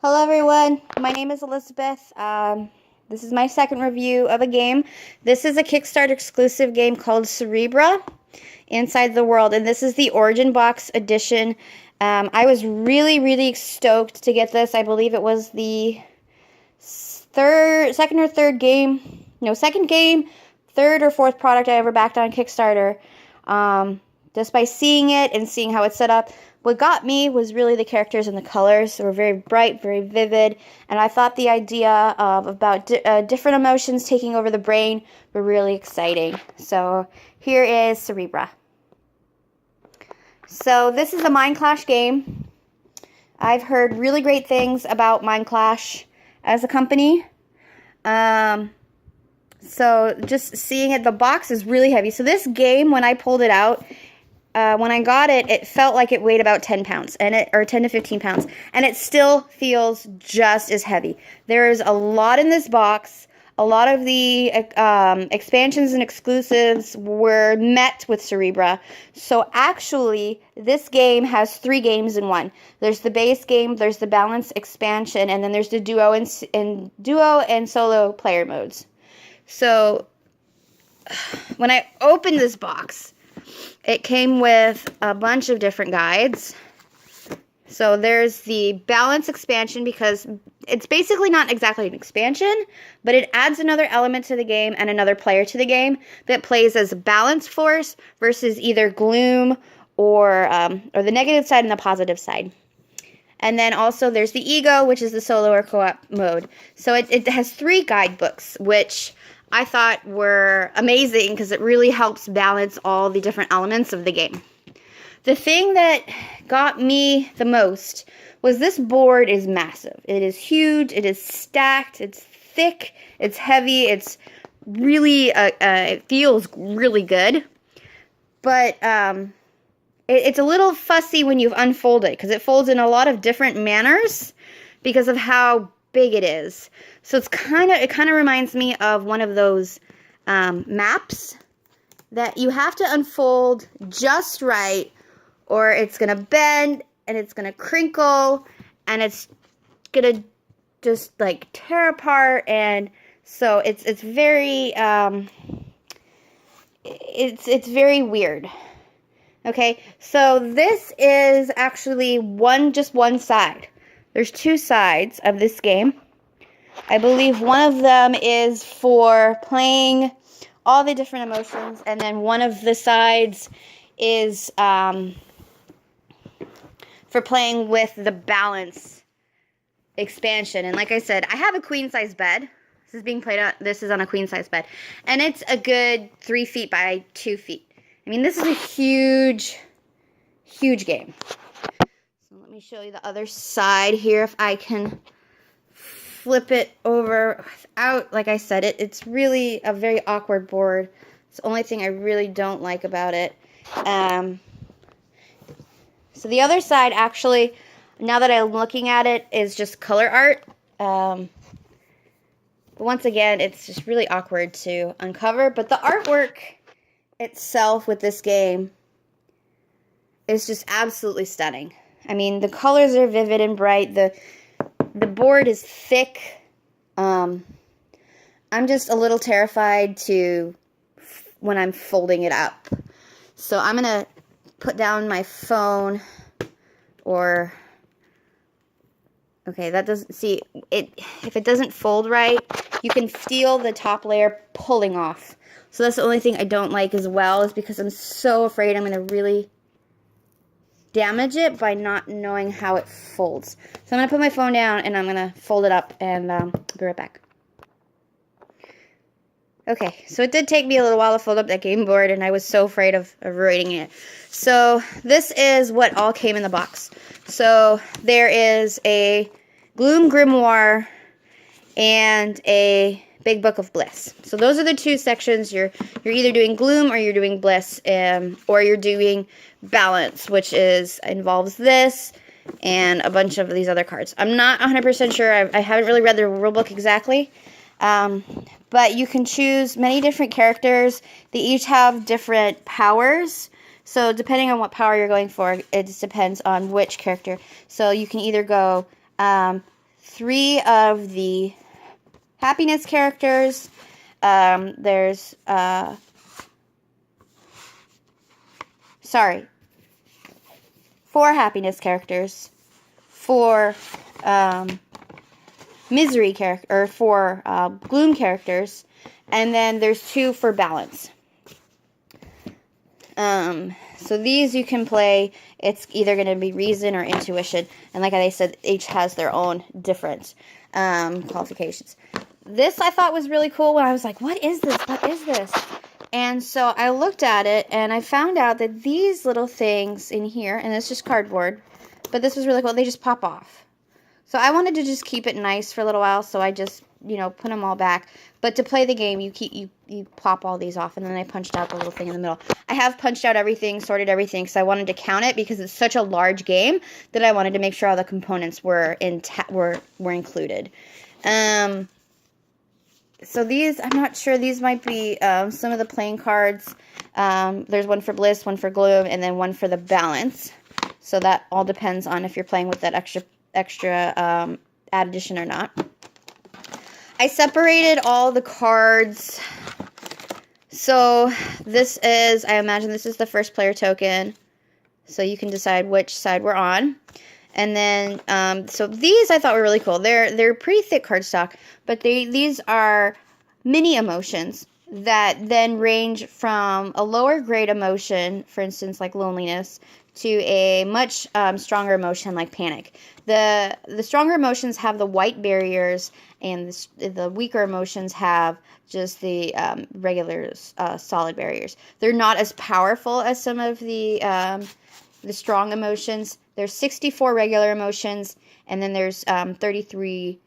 Hello everyone, my name is Elizabeth. This is my second review of a game. This is a Kickstarter exclusive game called Cerebria, Inside the World, and this is the Origin Box edition. I was really stoked to get this. I believe it was the second game, third or fourth product I ever backed on Kickstarter. Just by seeing it and seeing how it's set up. What got me was really the characters and the colors. They were very bright, very vivid, and I thought the idea of different emotions taking over the brain were really exciting. So here is Cerebria. So this is a Mind Clash game. I've heard really great things about Mind Clash as a company. So just seeing it, the box is really heavy. So this game, when I pulled it out, when I got it, it felt like it weighed about 10 pounds, or 10 to 15 pounds, and it still feels just as heavy. There is a lot in this box. A lot of the expansions and exclusives were met with Cerebria. So actually, this game has 3 games in one. There's the base game, there's the balance expansion, and then there's the duo and solo player modes. So when I opened this box, it came with a bunch of different guides. So there's the balance expansion, because it's basically not exactly an expansion, but it adds another element to the game and another player to the game that plays as balance force versus either gloom or the negative side and the positive side. And then also there's the ego, which is the solo or co-op mode. So it has 3 guidebooks, which I thought were amazing because it really helps balance all the different elements of the game. The thing that got me the most was this board is massive. It is huge, it is stacked, it's thick, it's heavy, it's really, it feels really good. But it's a little fussy when you've unfolded it, because it folds in a lot of different manners because of how big it is. So it kind of reminds me of one of those maps that you have to unfold just right, or it's gonna bend and it's gonna crinkle and it's gonna just like tear apart. And so it's very it's very weird. Okay, so this is actually just one side. There's 2 sides of this game. I believe one of them is for playing all the different emotions, and then one of the sides is for playing with the balance expansion. And like I said, I have a queen size bed. This is on a queen size bed, and it's a good 3 feet by 2 feet. I mean, this is a huge game. So let me show you the other side here if I can flip it over without, like I said, it's really a very awkward board. It's the only thing I really don't like about it. So the other side, actually, now that I'm looking at it, is just color art. But once again, it's just really awkward to uncover. But the artwork itself with this game is just absolutely stunning. I mean, the colors are vivid and bright. The board is thick. I'm just a little terrified when I'm folding it up. So I'm going to put down my phone, okay, that doesn't, see, if it doesn't fold right, you can feel the top layer pulling off. So that's the only thing I don't like as well, is because I'm so afraid I'm going to really damage it by not knowing how it folds. So I'm going to put my phone down and I'm going to fold it up and be right back. Okay, so it did take me a little while to fold up that game board, and I was so afraid of ruining it. So this is what all came in the box. So there is a Gloom Grimoire and a Big Book of Bliss. So those are the 2 sections. You're either doing Gloom or you're doing Bliss, or you're doing Balance, which involves this and a bunch of these other cards. I'm not 100% sure. I haven't really read the rulebook exactly. But you can choose many different characters. They each have different powers. So depending on what power you're going for, it just depends on which character. So you can either go 3 of the happiness characters. There's, 4 happiness characters, 4 misery character, or 4 gloom characters, and then there's 2 for balance. So these you can play. It's either going to be reason or intuition, and like I said, each has their own different qualifications. This I thought was really cool when I was like, what is this? What is this? And so I looked at it, and I found out that these little things in here, and it's just cardboard, but this was really cool. They just pop off. So I wanted to just keep it nice for a little while, so I just, you know, put them all back. But to play the game, you pop all these off, and then I punched out the little thing in the middle. I have punched out everything, sorted everything, because I wanted to count it because it's such a large game that I wanted to make sure all the components were included. So these, I'm not sure, these might be some of the playing cards. There's one for bliss, one for gloom, and then one for the balance. So that all depends on if you're playing with that extra addition or not. I separated all the cards. So this is, I imagine this is the first player token. So you can decide which side we're on. And then, so these I thought were really cool. They're pretty thick cardstock, but these are mini emotions that then range from a lower grade emotion, for instance, like loneliness, to a much stronger emotion like panic. The stronger emotions have the white barriers, and the weaker emotions have just the regular solid barriers. They're not as powerful as some of the strong emotions. There's 64 regular emotions, and then there's 33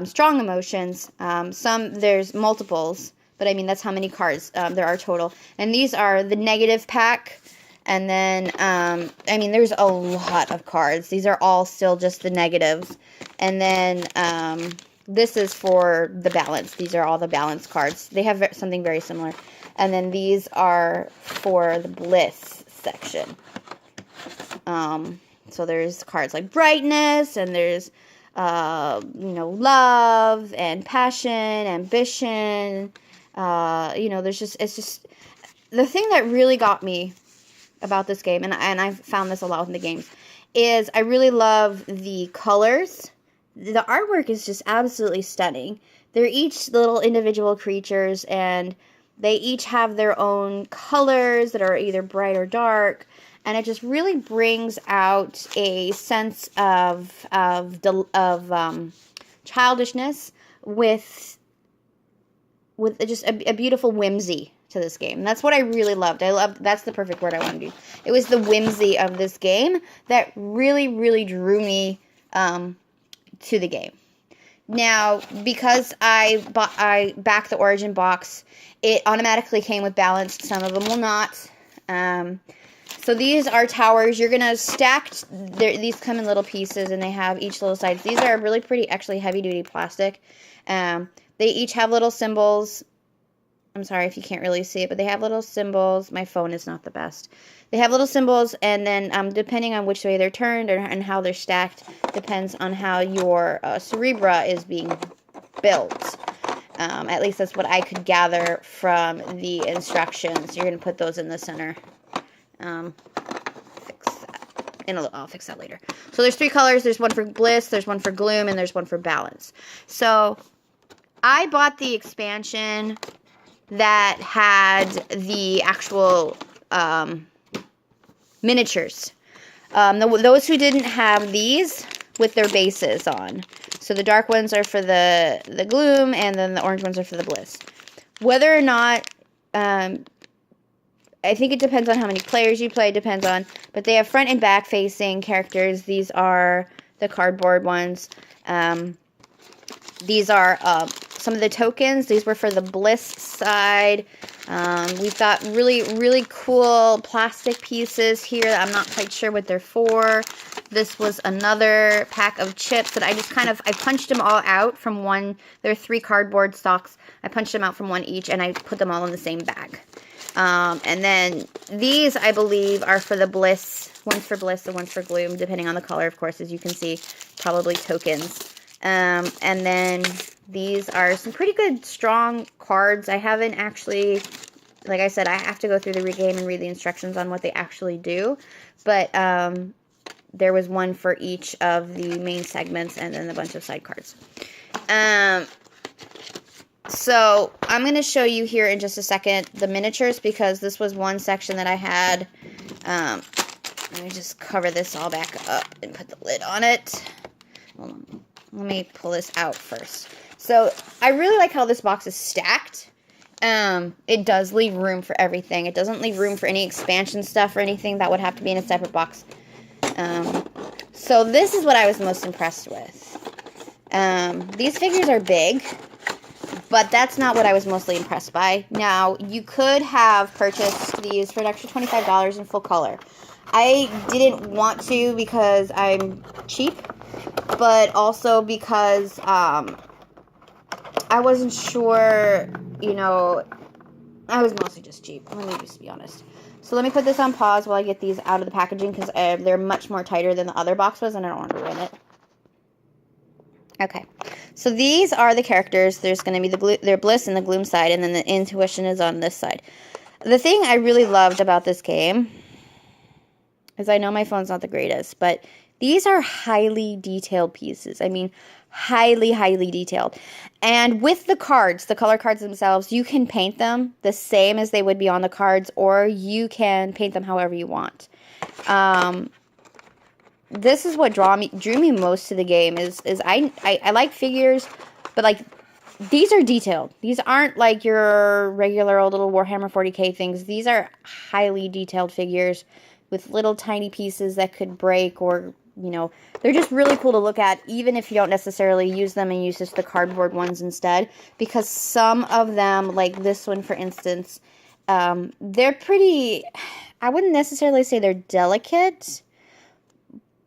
strong emotions. There's multiples, but I mean that's how many cards there are total. And these are the negative pack. And then, I mean, there's a lot of cards. These are all still just the negatives. And then, this is for the balance. These are all the balance cards. They have something very similar. And then these are for the bliss section. So there's cards like brightness, and there's, love and passion, ambition. It's just, the thing that really got me about this game, and I've found this a lot in the games, is I really love the colors. The artwork is just absolutely stunning. They're each little individual creatures, and they each have their own colors that are either bright or dark, and it just really brings out a sense of childishness with just a beautiful whimsy to this game. And that's what I really loved. That's the perfect word I want to do. It was the whimsy of this game that really, really drew me to the game. Now, because I backed the Origin box, it automatically came with balance. Some of them will not. So these are towers. You're going to stack, these come in little pieces, and they have each little sides. These are really pretty, actually heavy-duty plastic. They each have little symbols. I'm sorry if you can't really see it, but they have little symbols. My phone is not the best. They have little symbols, and then depending on which way they're turned and how they're stacked, depends on how your Cerebria is being built. At least that's what I could gather from the instructions. You're going to put those in the center. Fix that. I'll fix that later. So there's 3 colors. There's one for bliss, there's one for gloom, and there's one for balance. So I bought the expansion that had the actual miniatures. Those who didn't have these with their bases on. So the dark ones are for the gloom, and then the orange ones are for the bliss. Whether or not, I think it depends on how many players you play, but they have front and back facing characters. These are the cardboard ones. These are some of the tokens. These were for the bliss side. We've got really, really cool plastic pieces here. I'm not quite sure what they're for. This was another pack of chips that I punched them all out from one. There are 3 cardboard stocks. I punched them out from one each, and I put them all in the same bag. And then these, I believe, are for the bliss. One's for bliss and one's for gloom, depending on the color, of course, as you can see. Probably tokens And then these are some pretty good, strong cards. I haven't actually, like I said, I have to go through the game and read the instructions on what they actually do. But there was one for each of the main segments and then a bunch of side cards. So I'm going to show you here in just a second the miniatures, because this was one section that I had. Let me just cover this all back up and put the lid on it. Hold on. Let me pull this out first. So I really like how this box is stacked. It does leave room for everything. It doesn't leave room for any expansion stuff or anything that would have to be in a separate box. So this is what I was most impressed with. These figures are big, but that's not what I was mostly impressed by. Now, you could have purchased these for an extra $25 in full color. I didn't want to because I'm cheap, but also because I wasn't sure, you know, I was mostly just cheap. Let me just be honest. So let me put this on pause while I get these out of the packaging, because they're much more tighter than the other box was, and I don't want to ruin it. Okay, so these are the characters. There's going to be their Bliss and the Gloom side, and then the Intuition is on this side. The thing I really loved about this game is, I know my phone's not the greatest, but these are highly detailed pieces. I mean, highly, highly detailed. And with the cards, the color cards themselves, you can paint them the same as they would be on the cards, or you can paint them however you want. This is what drew me most to the game, is I like figures, but like, these are detailed. These aren't like your regular old little Warhammer 40k things. These are highly detailed figures with little tiny pieces that could break, or, you know, they're just really cool to look at, even if you don't necessarily use them and use just the cardboard ones instead, because some of them, like this one for instance, they're pretty, I wouldn't necessarily say they're delicate,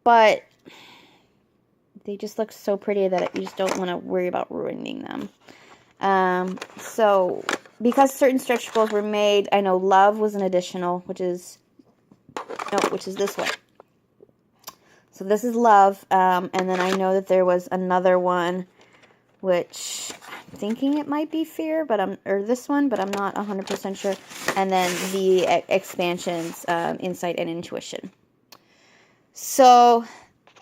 but they just look so pretty that you just don't want to worry about ruining them. So because certain stretch goals were made, I know Love was an additional, which is this one. So this is Love, and then I know that there was another one, which I'm thinking it might be Fear, or this one, but I'm not 100% sure. And then the expansions, Insight and Intuition. So,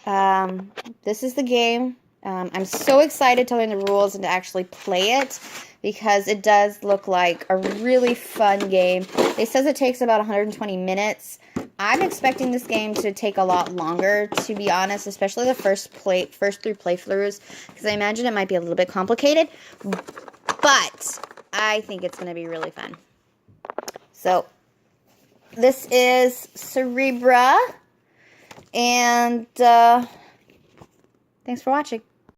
this is the game. I'm so excited to learn the rules and to actually play it, because it does look like a really fun game. It says it takes about 120 minutes. I'm expecting this game to take a lot longer, to be honest, especially the first three playthroughs, because I imagine it might be a little bit complicated, but I think it's going to be really fun. So, this is Cerebria. And thanks for watching.